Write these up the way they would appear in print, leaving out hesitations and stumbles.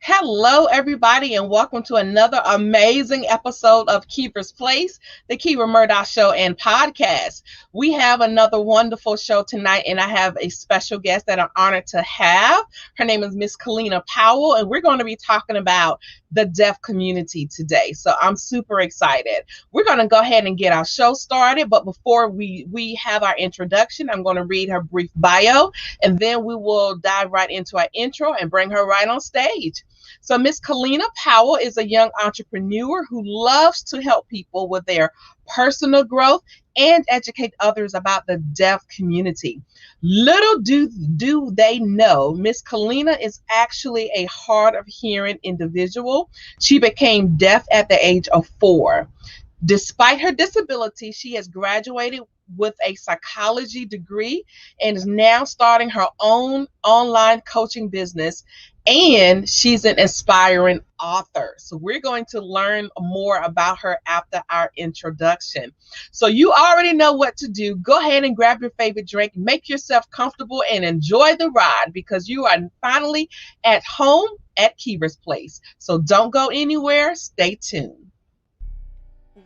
Hello, everybody, and welcome to another amazing episode of Keeper's Place, the Keeper Murdoch Show and podcast. We have another wonderful show tonight, and I have a special guest that I'm honored to have. Her name is Miss Kellina Powell, and we're going to be talking about the deaf community today. So I'm super excited. We're going to go ahead and get our show started, but before we have our introduction, I'm going to read her brief bio, and then we will dive right into our intro and bring her right on stage. So Miss Kalina Powell is a young entrepreneur who loves to help people with their personal growth and educate others about the deaf community. Little do they know, Miss Kalina is actually a hard of hearing individual. She became deaf at the age of 4. Despite her disability, she has graduated with a psychology degree and is now starting her own online coaching business. And she's an aspiring author. So we're going to learn more about her after our introduction. So you already know what to do. Go ahead and grab your favorite drink, make yourself comfortable, and enjoy the ride because you are finally at home at Keeper's Place. So don't go anywhere. Stay tuned.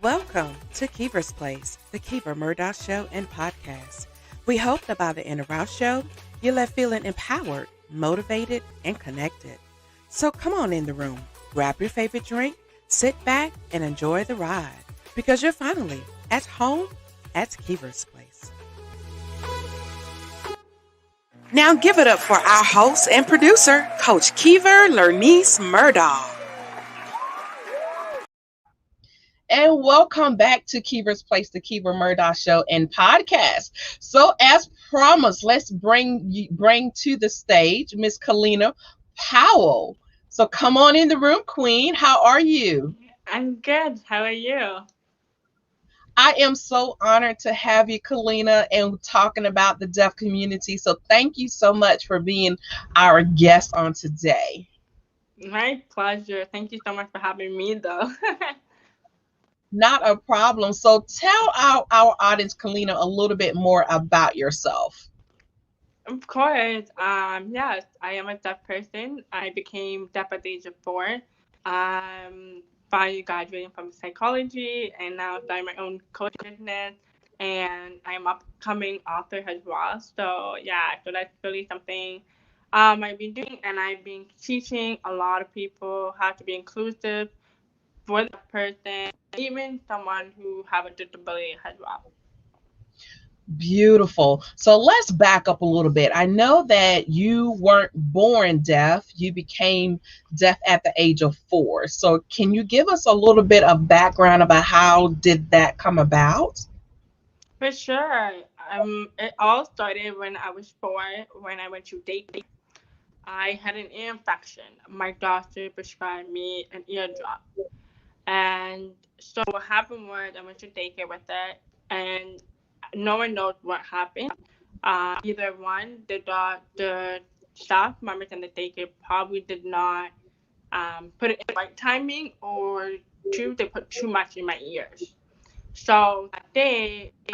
Welcome to Keeper's Place, the Keeper Murdoch Show and podcast. We hope that by the end of our show, you're left feeling empowered, motivated, and connected. So come on in the room, grab your favorite drink, sit back, and enjoy the ride because you're finally at home at Keeper's Place. Now give it up for our host and producer, Coach Keever Lernice Murdoch. And welcome back to Keeper's Place, the Keeper Murdoch Show and podcast. So as promised, let's bring to the stage Miss Kellina Powell. So come on in the room, Queen. How are you? I'm good. How are you? I am so honored to have you, Kellina, and talking about the deaf community. So thank you so much for being our guest on today. My pleasure. Thank you so much for having me, though. Not a problem. So tell our audience, Kellina, a little bit more about yourself. Of course. Yes, I am a deaf person. I became deaf at the age of 4. Finally graduating from psychology, and now starting my own coaching business. And I'm an upcoming author as well. So yeah, so that's really something I've been doing, and I've been teaching a lot of people how to be inclusive for the person, even someone who have a disability as well. Beautiful. So let's back up a little bit. I know that you weren't born deaf. You became deaf at the age of 4. So can you give us a little bit of background about how did that come about? For sure. It all started when I was 4, when I went to daycare. I had an ear infection. My doctor prescribed me an ear drop. And so what happened was I went to daycare with it, and no one knows what happened. Either one, the staff members in the daycare probably did not put it in the right timing, or 2, they put too much in my ears. So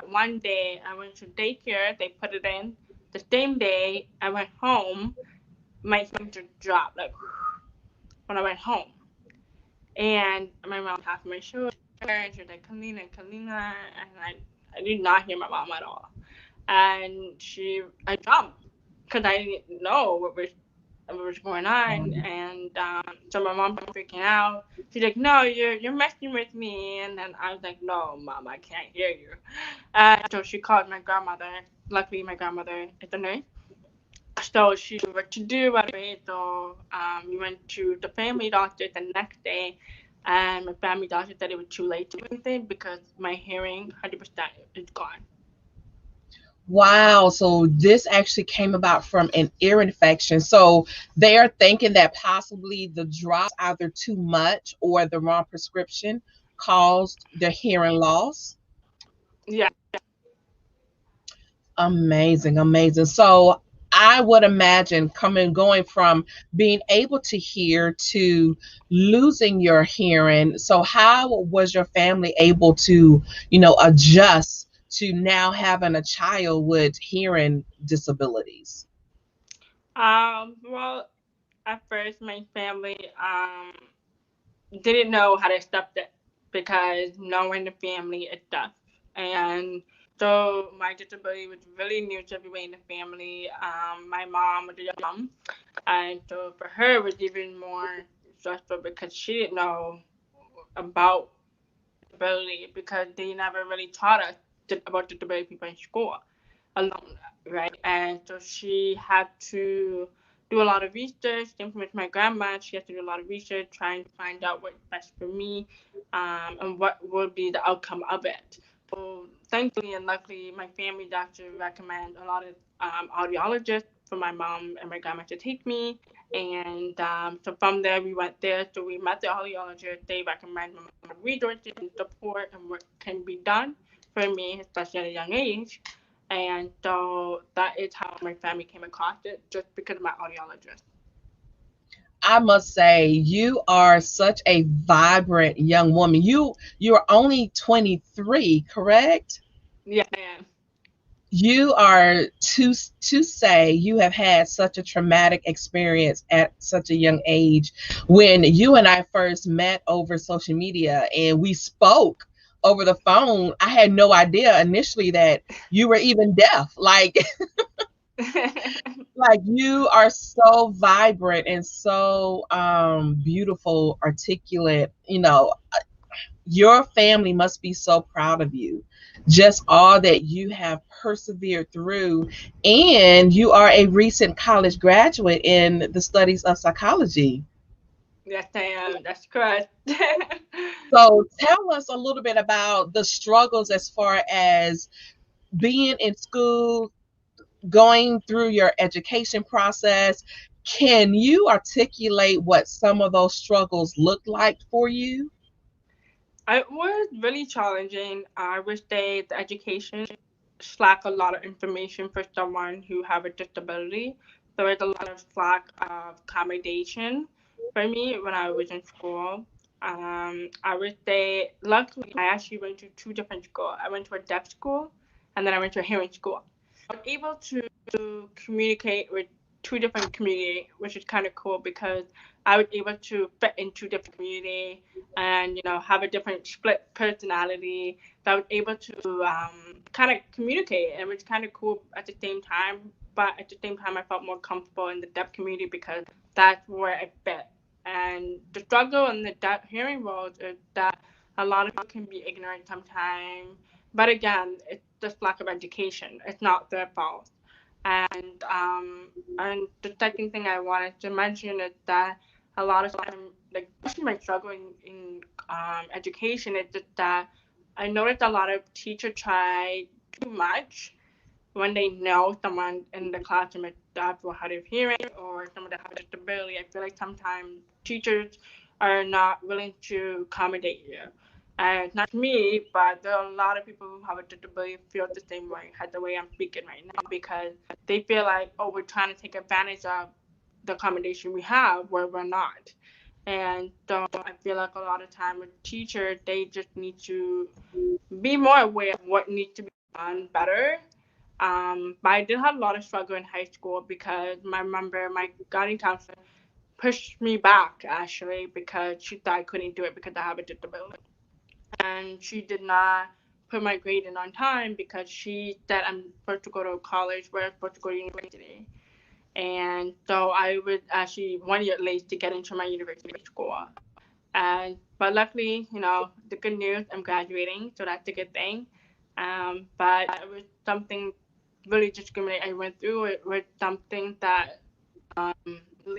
one day, I went to daycare, they put it in. The same day, I went home, my hearing just dropped, like, when I went home. And my mom tapped my shoulder, and she was like, Kalina, and I did not hear my mom at all. And I jumped, because I didn't know what was going on, and so my mom was freaking out. She's like, no, you're messing with me, and then I was like, no, Mom, I can't hear you. So she called my grandmother. Luckily, my grandmother is a nurse. So she knew what to do right away. So we went to the family doctor the next day, and my family doctor said it was too late to do anything because my hearing 100% is gone. Wow. So this actually came about from an ear infection. So they are thinking that possibly the drops, either too much or the wrong prescription, caused their hearing loss. Yeah. Amazing, amazing. So I would imagine going from being able to hear to losing your hearing. So how was your family able to, adjust to now having a child with hearing disabilities? Well, At first, my family didn't know how to accept it because no one in the family is deaf. And so my disability was really new to everybody in the family. My mom was a young mom, and so for her it was even more stressful because she didn't know about disability because they never really taught us about disability people in school alone, right? And so she had to do a lot of research. Same with my grandma, she had to do a lot of research trying to find out what's best for me, and what would be the outcome of it. So thankfully and luckily, my family doctor recommended a lot of audiologists for my mom and my grandma to take me. And so from there, we went there. So we met the audiologist. They recommended resources and support and what can be done for me, especially at a young age. And so that is how my family came across it, just because of my audiologist. I must say, you are such a vibrant young woman. You're only 23, correct? Yeah, I am. You are to say you have had such a traumatic experience at such a young age. When you and I first met over social media and we spoke over the phone, I had no idea initially that you were even deaf. Like you are so vibrant and so beautiful, articulate. Your family must be so proud of you. Just all that you have persevered through. And you are a recent college graduate in the studies of psychology. Yes, I am. That's correct. So tell us a little bit about the struggles as far as being in school, going through your education process. Can you articulate what some of those struggles looked like for you? It was really challenging. I would say the education lack a lot of information for someone who have a disability. There was a lot of lack of accommodation for me when I was in school. I would say, luckily, I actually went to two different schools. I went to a deaf school, and then I went to a hearing school. I was able to communicate with two different communities, which is kind of cool because I was able to fit in two different communities and have a different split personality that was able to kind of communicate, and it was kind of cool at the same time. But at the same time, I felt more comfortable in the deaf community because that's where I fit. And the struggle in the deaf hearing world is that a lot of people can be ignorant sometimes. But again, it's just lack of education. It's not their fault. And the second thing I wanted to mention is that a lot of time, like especially my struggle in education, is just that I noticed a lot of teachers try too much when they know someone in the classroom is deaf or hard of hearing or someone that has a disability. I feel like sometimes teachers are not willing to accommodate you. And not me, but there are a lot of people who have a disability feel the same way, had the way I'm speaking right now, because they feel like, oh, we're trying to take advantage of the accommodation we have where we're not. And so I feel like a lot of time with teachers, they just need to be more aware of what needs to be done better. But I did have a lot of struggle in high school because my remember my guiding counselor pushed me back actually because she thought I couldn't do it because I have a disability, and she did not put my grade in on time because she said I'm supposed to go to college where I'm supposed to go to university. And so I was actually 1 year late to get into my university school. And but luckily, the good news, I'm graduating, so that's a good thing. But it was something really discriminating I went through. It was something that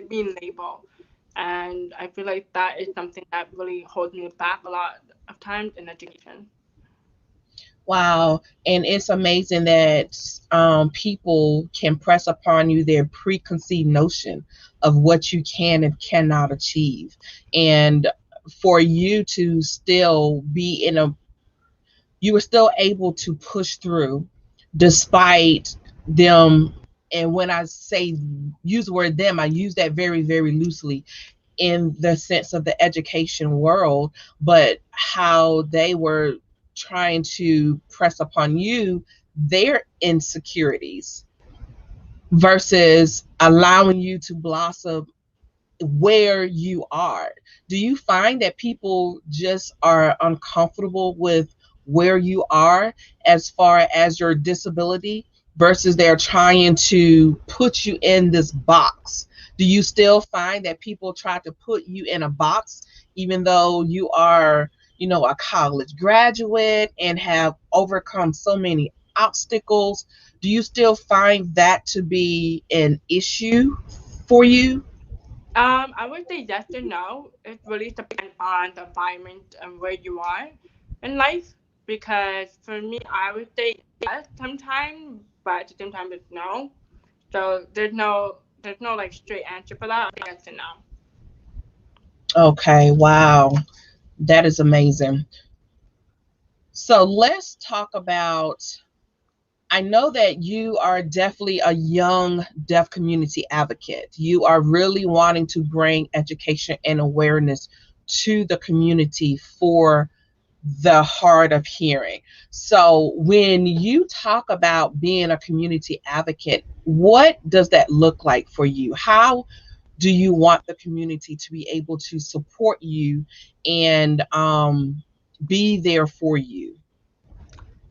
being labeled, and I feel like that is something that really holds me back a lot of times in education. Wow. And it's amazing that people can press upon you their preconceived notion of what you can and cannot achieve. And for you to still be you were still able to push through despite them. And when I say use the word them, I use that very, very loosely in the sense of the education world, but how they were trying to press upon you their insecurities versus allowing you to blossom where you are. Do you find that people just are uncomfortable with where you are as far as your disability versus they're trying to put you in this box? Do you still find that people try to put you in a box even though you are, a college graduate and have overcome so many obstacles? Do you still find that to be an issue for you? I would say yes and no. It really depends on the environment and where you are in life. Because for me, I would say yes sometimes, but at the same time, it's no. So there's no like straight answer for that. Yes and no. Okay, wow. That is amazing. So let's talk about. I know that you are definitely a young deaf community advocate. You are really wanting to bring education and awareness to the community for the hard of hearing. So, when you talk about being a community advocate, what does that look like for you? How do you want the community to be able to support you and be there for you?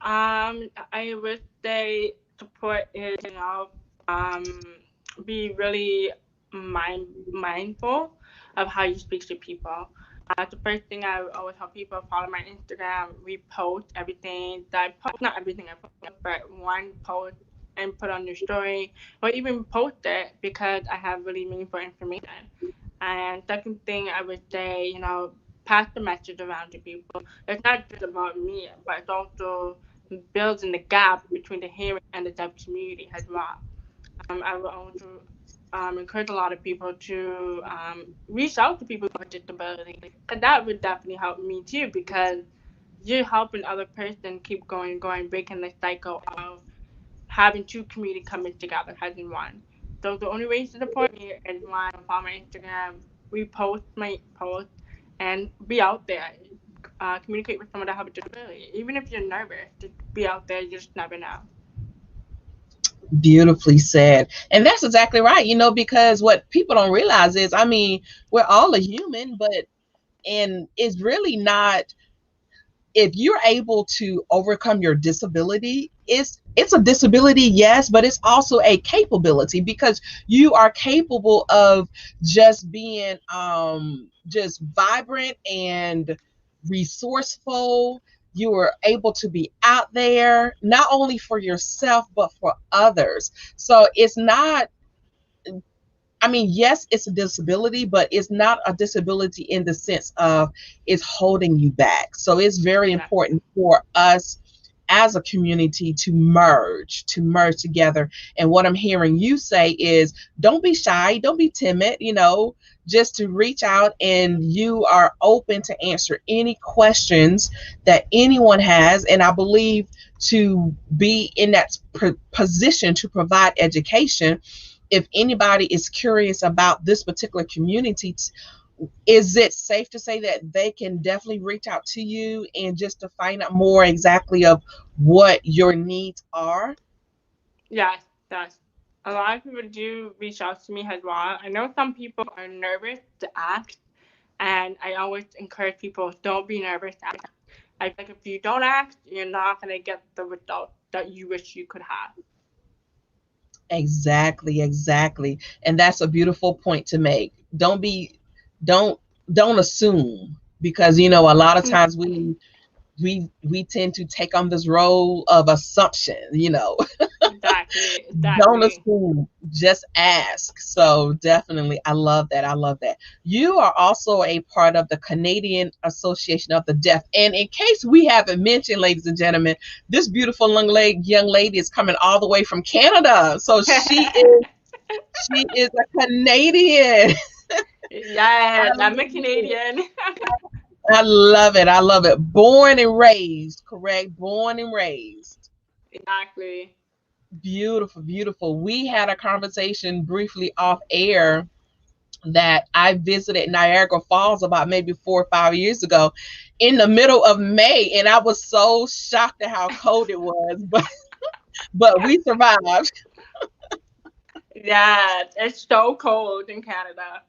I would say support is, be really mindful of how you speak to people. The first thing I always tell people, follow my Instagram, repost everything that I post, not everything I post, but one post and put on your story, or even post it because I have really meaningful information. And second thing I would say, pass the message around to people. It's not just about me, but it's also building the gap between the hearing and the deaf community as well. I will also encourage a lot of people to reach out to people with disabilities. And that would definitely help me too because you're helping other person keep going and going, breaking the cycle of having two communities coming together as in one. So the only way to support me is one, follow my Instagram, repost my post, and be out there. Communicate with someone that have a disability. Even if you're nervous, just be out there. You just never know. Beautifully said. And that's exactly right, because what people don't realize is, I mean, we're all a human, and it's really not. If you're able to overcome your disability, it's a disability, yes, but it's also a capability because you are capable of just being just vibrant and resourceful. You are able to be out there not only for yourself but for others. So it's not, I mean, yes, it's a disability, but it's not a disability in the sense of it's holding you back. So it's very Yeah. important for us as a community to merge together. And what I'm hearing you say is don't be shy, don't be timid, just to reach out, and you are open to answer any questions that anyone has. And I believe to be in that position to provide education, if anybody is curious about this particular community, is it safe to say that they can definitely reach out to you and just to find out more exactly of what your needs are? Yes, yes. A lot of people do reach out to me as well. I know some people are nervous to ask, and I always encourage people don't be nervous to ask. I feel like if you don't ask, you're not gonna get the result that you wish you could have. Exactly, exactly. And that's a beautiful point to make. Don't don't assume, because a lot of times we tend to take on this role of assumption. Exactly, Don't exactly. assume, just ask. So definitely, I love that. I love that. You are also a part of the Canadian Association of the Deaf. And in case we haven't mentioned, ladies and gentlemen, this beautiful young lady is coming all the way from Canada. So she is a Canadian. Yes, I I'm a love it. Canadian. I love it. I love it. Born and raised, correct? Born and raised. Exactly. Beautiful, beautiful. We had a conversation briefly off air that I visited Niagara Falls about maybe 4 or 5 years ago in the middle of May, and I was so shocked at how cold it was, but we survived. Yes, it's so cold in Canada.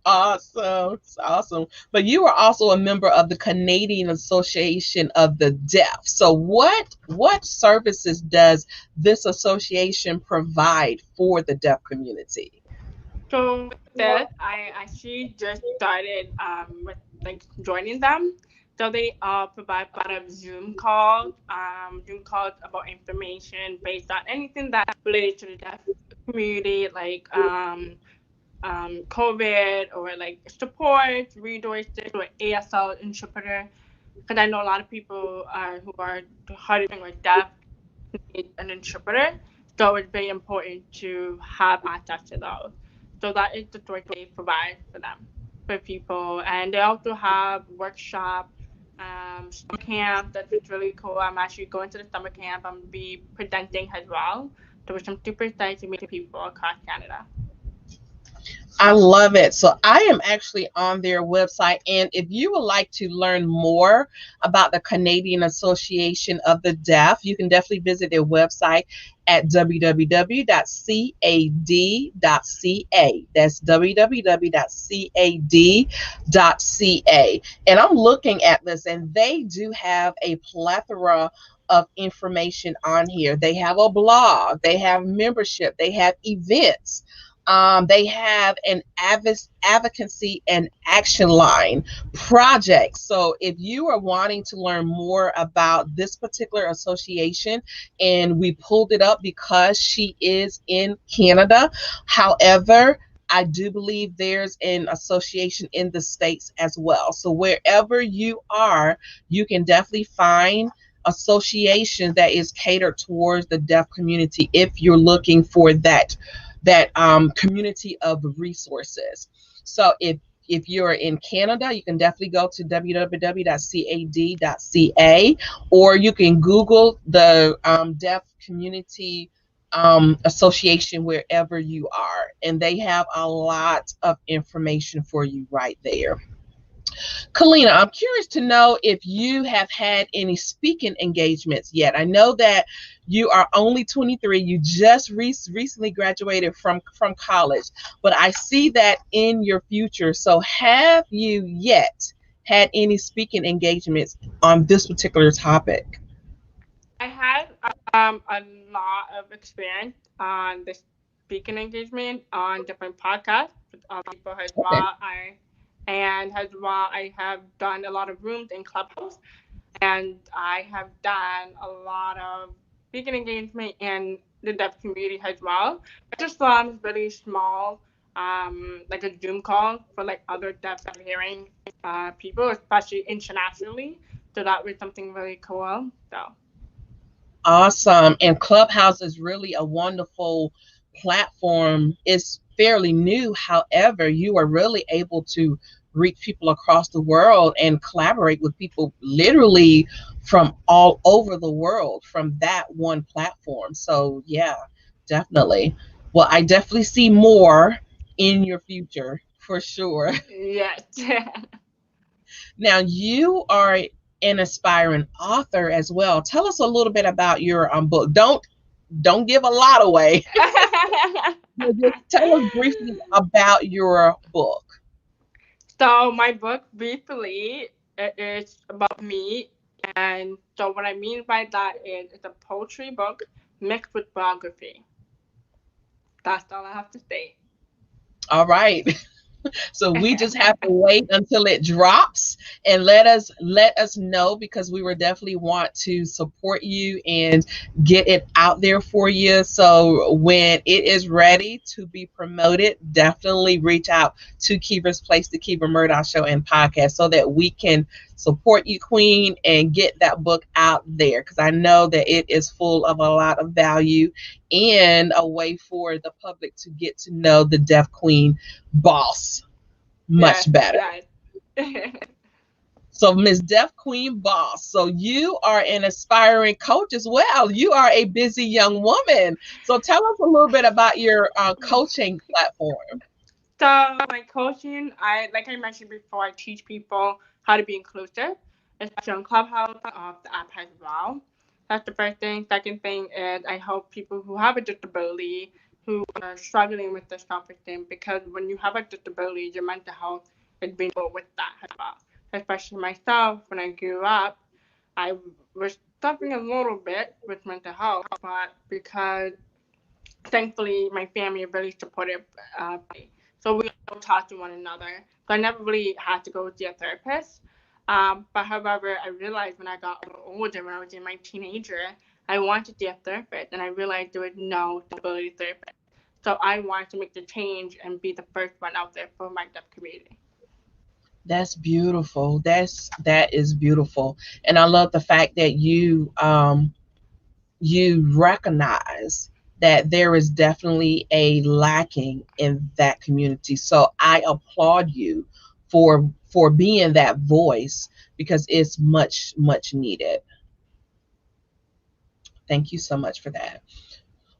Awesome. It's awesome. But you are also a member of the Canadian Association of the Deaf. So what services does this association provide for the deaf community? So that I actually just started with like joining them. So they provide a lot of Zoom calls about information based on anything that's related to the deaf community, like COVID or like support, resources, or ASL interpreter. Because I know a lot of people who are hard of hearing or deaf need an interpreter, so it's very important to have access to those. So that is the work they provide for them, for people. And they also have workshop, summer camp. That's what's really cool. I'm actually going to the summer camp. I'm be presenting as well. So I'm super excited to meet people across Canada. I love it. So I am actually on their website. And if you would like to learn more about the Canadian Association of the Deaf, you can definitely visit their website at www.cad.ca. That's www.cad.ca. And I'm looking at this, and they do have a plethora of information on here. They have a blog, they have membership, they have events. They have an advocacy and action line project. So if you are wanting to learn more about this particular association, and we pulled it up because she is in Canada. However, I do believe there's an association in the States as well. So wherever you are, you can definitely find association that is catered towards the deaf community if you're looking for that community of resources. So if you're in Canada, you can definitely go to www.cad.ca, or you can Google the Deaf Community Association wherever you are, and they have a lot of information for you right there. Kalina, I'm curious to know if you have had any speaking engagements yet. I know that you are only 23. You just recently graduated from college, but I see that in your future. So have you yet had any speaking engagements on this particular topic? I had a lot of experience on the speaking engagement on different podcasts with other people as Okay. well. I have done a lot of rooms in Clubhouse, and I have done a lot of speaking engagement in the deaf community as well. I just one really small, like a Zoom call for like other deaf and hearing people, especially internationally. So that was something really cool. So. Awesome. And Clubhouse is really a wonderful platform. It's fairly new. However, you are really able to reach people across the world and collaborate with people literally from all over the world from that one platform. So, yeah, definitely. Well, I definitely see more in your future for sure. Yes. Now, you are an aspiring author as well. Tell us a little bit about your book. Don't give a lot away. Just tell us briefly about your book. So my book briefly is about me, and so what I mean by that is it's a poetry book mixed with biography. That's all I have to say. All right. So we just have to wait until it drops and let us know, because we would definitely want to support you and get it out there for you. So when it is ready to be promoted, definitely reach out to Kiva's Place, the Kiva Murdoch Show and Podcast, so that we can support you, Queen, and get that book out there, because I know that it is full of a lot of value and a way for the public to get to know the Deaf Queen boss Yes, much better. yes. So, Miss Deaf Queen Boss, so you are an aspiring coach as well. You are a busy young woman. So, tell us a little bit about your coaching platform. So my coaching, like I mentioned before, I teach people how to be inclusive, especially on Clubhouse, the app as well. That's the first thing. Second thing is I help people who have a disability, who are struggling with this self-esteem, because when you have a disability, your mental health is being dealt with that as well. Especially myself, when I grew up, I was suffering a little bit with mental health, but because thankfully my family really supportive me. So we all talk to one another. So I never really had to go to a therapist. But however, I realized when I got older, when I was in my teenager, I wanted to see a therapist, and I realized there was no disability therapist. So I wanted to make the change and be the first one out there for my deaf community. That's beautiful. That is beautiful. And I love the fact that you recognize that there is definitely a lacking in that community. So I applaud you for being that voice, because it's much needed. Thank you so much for that.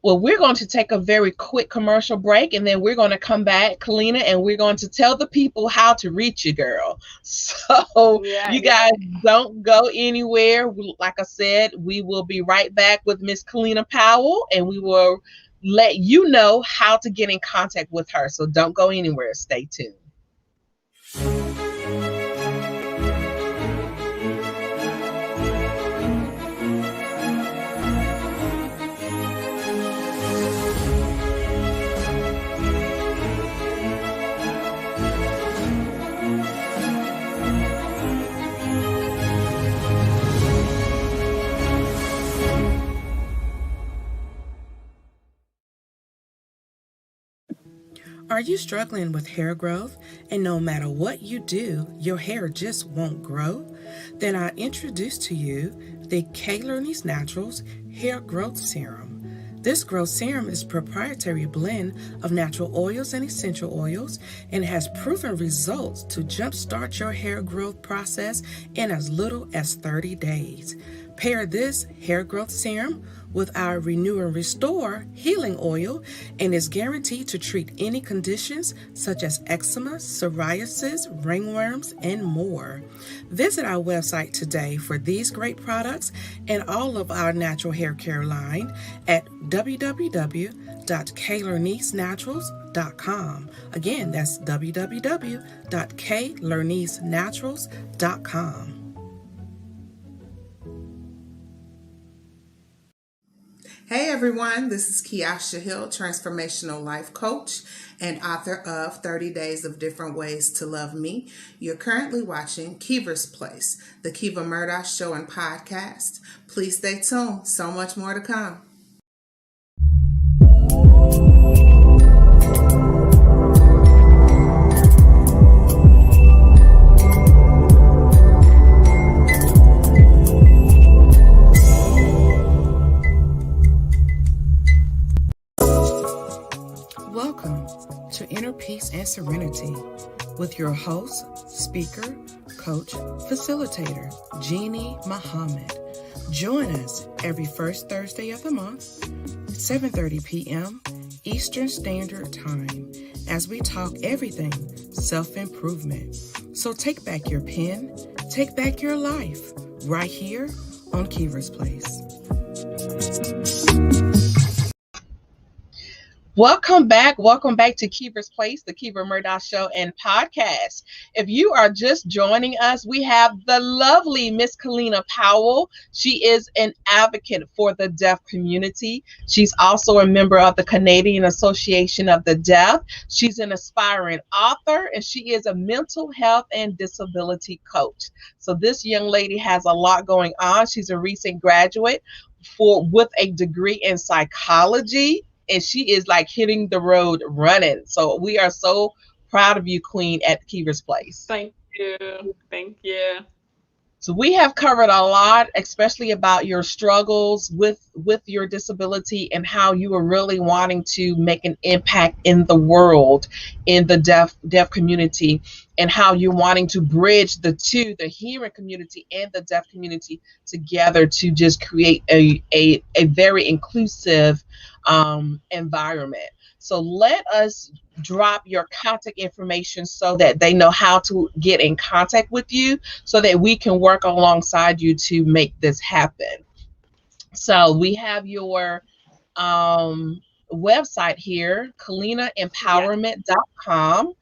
Well, we're going to take a very quick commercial break, and then we're going to come back, Kalina, and we're going to tell the people how to reach you, girl. So you guys don't go anywhere. Like I said, we will be right back with Miss Kellina Powell, and we will let you know how to get in contact with her. So don't go anywhere. Stay tuned. Are you struggling with hair growth, and no matter what you do, your hair just won't grow? Then I introduce to you the Kellina Naturals Hair Growth Serum. This growth serum is a proprietary blend of natural oils and essential oils, and has proven results to jumpstart your hair growth process in as little as 30 days. Pair this hair growth serum with our Renew and Restore healing oil, and is guaranteed to treat any conditions such as eczema, psoriasis, ringworms, and more. Visit our website today for these great products and all of our natural hair care line at www.klernicenaturals.com. Again, that's www.klernicenaturals.com. Hey everyone, this is Kiasha Hill, transformational life coach and author of 30 Days of Different Ways to Love Me. You're currently watching Kiva's Place, the Kiva Murdoch Show and podcast. Please stay tuned, so much more to come. Welcome to Inner Peace and Serenity with your host, speaker, coach, facilitator, Jeannie Muhammad. Join us every first Thursday of the month, 7:30 p.m. Eastern Standard Time, as we talk everything self-improvement. So take back your pen, take back your life, right here on Kiva's Place. Welcome back to Kiva's Place, the Kiva Murdoch Show and podcast. If you are just joining us, we have the lovely Miss Kellina Powell. She is an advocate for the deaf community. She's also a member of the Canadian Association of the Deaf. She's an aspiring author, and she is a mental health and disability coach. So this young lady has a lot going on. She's a recent graduate with a degree in psychology, and she is like hitting the road running. So we are so proud of you, Queen, at Kiva's Place. Thank you. Thank you. So we have covered a lot, especially about your struggles with your disability and how you are really wanting to make an impact in the world, in the deaf community, and how you're wanting to bridge the two, the hearing community and the deaf community, together to just create a very inclusive environment. So let us drop your contact information so that they know how to get in contact with you, so that we can work alongside you to make this happen. So we have your website here, KalinaEmpowerment.com.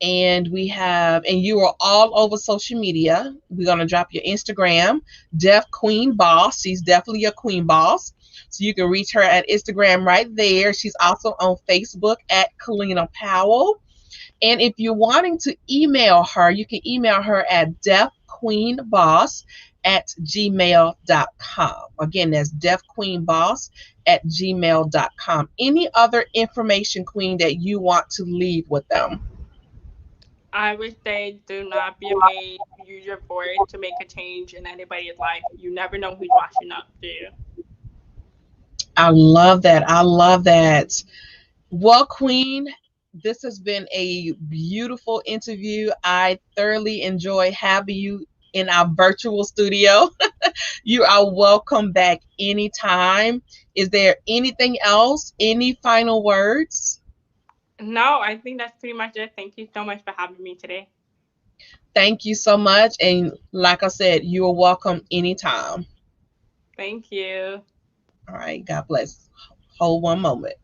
And you are all over social media. We're going to drop your Instagram, Def Queen Boss. She's definitely a queen boss. So you can reach her at Instagram right there. She's also on Facebook at Kellina Powell. And if you're wanting to email her, you can email her at deafqueenboss@gmail.com. Again, that's deafqueenboss@gmail.com. Any other information, Queen, that you want to leave with them? I would say do not be afraid. Use your voice to make a change in anybody's life. You never know who's watching up to you. I love that. I love that. Well, Queen, this has been a beautiful interview. I thoroughly enjoy having you in our virtual studio. You are welcome back anytime. Is there anything else? Any final words? No, I think that's pretty much it. Thank you so much for having me today. Thank you so much. And like I said, you are welcome anytime. Thank you. All right. God bless. Hold one moment.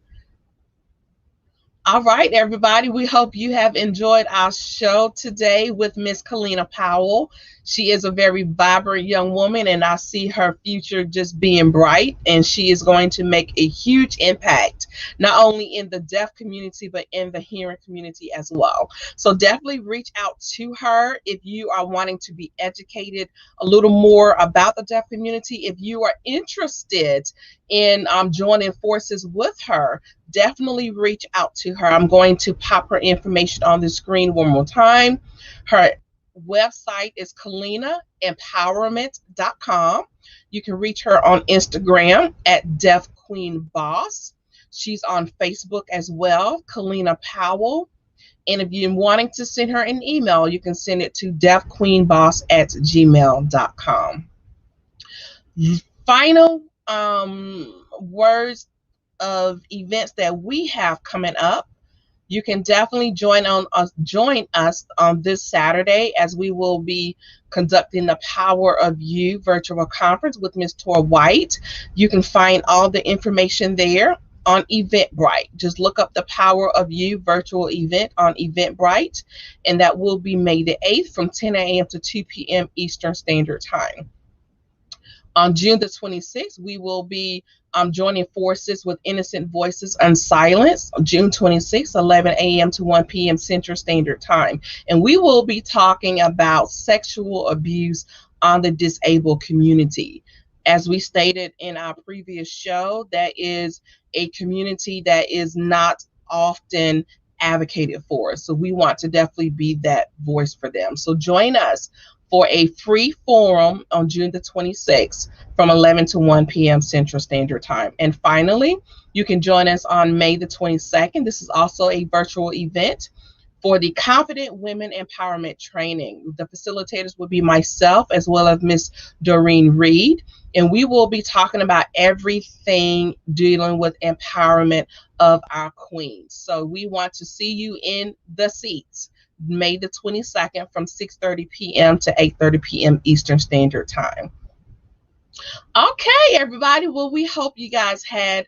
All right, everybody. We hope you have enjoyed our show today with Miss Kellina Powell. She is a very vibrant young woman, and I see her future just being bright, and she is going to make a huge impact, not only in the deaf community, but in the hearing community as well. So definitely reach out to her if you are wanting to be educated a little more about the deaf community. If you are interested in joining forces with her, definitely reach out to her. I'm going to pop her information on the screen one more time. Her website is KalinaEmpowerment.com. You can reach her on Instagram at Deaf Queen Boss. She's on Facebook as well, Kellina Powell. And if you're wanting to send her an email, you can send it to deafqueenboss@gmail.com. Final words of events that we have coming up. You can definitely join us on this Saturday, as we will be conducting the Power of You virtual conference with Ms. Tor White. You can find all the information there on Eventbrite. Just look up the Power of You virtual event on Eventbrite, and that will be May the 8th from 10 a.m. to 2 p.m. Eastern Standard Time. On June the 26th, we will be joining forces with Innocent Voices Unsilenced, June 26th, 11 a.m. to 1 p.m. Central Standard Time. And we will be talking about sexual abuse on the disabled community. As we stated in our previous show, that is a community that is not often advocated for. So we want to definitely be that voice for them. So join us for a free forum on June the 26th from 11 to 1 p.m. Central Standard Time. And finally, you can join us on May the 22nd. This is also a virtual event for the Confident Women Empowerment Training. The facilitators will be myself as well as Miss Doreen Reed. And we will be talking about everything dealing with empowerment of our queens. So we want to see you in the seats. May the 22nd from 6:30 p.m. to 8:30 p.m. Eastern Standard Time. Okay, everybody. Well, we hope you guys had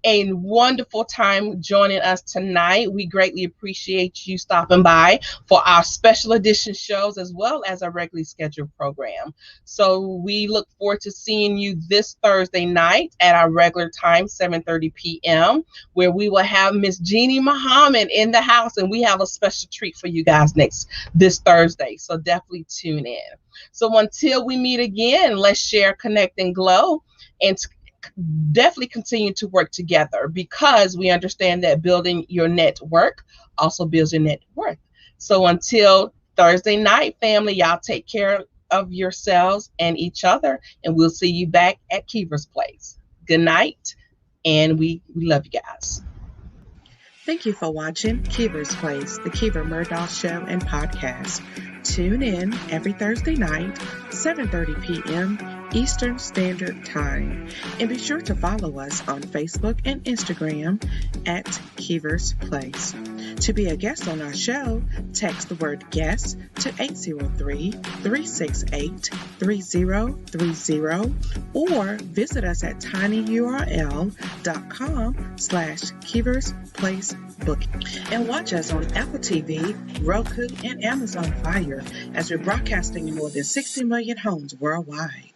a wonderful time joining us tonight. We greatly appreciate you stopping by for our special edition shows as well as our regularly scheduled program. So we look forward to seeing you this Thursday night at our regular time, 7:30 p.m., where we will have Miss Jeannie Muhammad in the house, and we have a special treat for you guys this Thursday. So definitely tune in. So until we meet again, let's share, connect, and glow, and definitely continue to work together, because we understand that building your network also builds your net worth. So until Thursday night, family, y'all take care of yourselves and each other, and we'll see you back at Keever's Place. Good night, and we love you guys. Thank you for watching Keever's Place, the Keever Murdoch Show and Podcast. Tune in every Thursday night, 7:30 p.m. Eastern Standard Time. And be sure to follow us on Facebook and Instagram at Keever's Place. To be a guest on our show, text the word guest to 803-368-3030 or visit us at tinyurl.com/Keever's Place Booking. And watch us on Apple TV, Roku, and Amazon Fire as we're broadcasting in more than 60 million homes worldwide.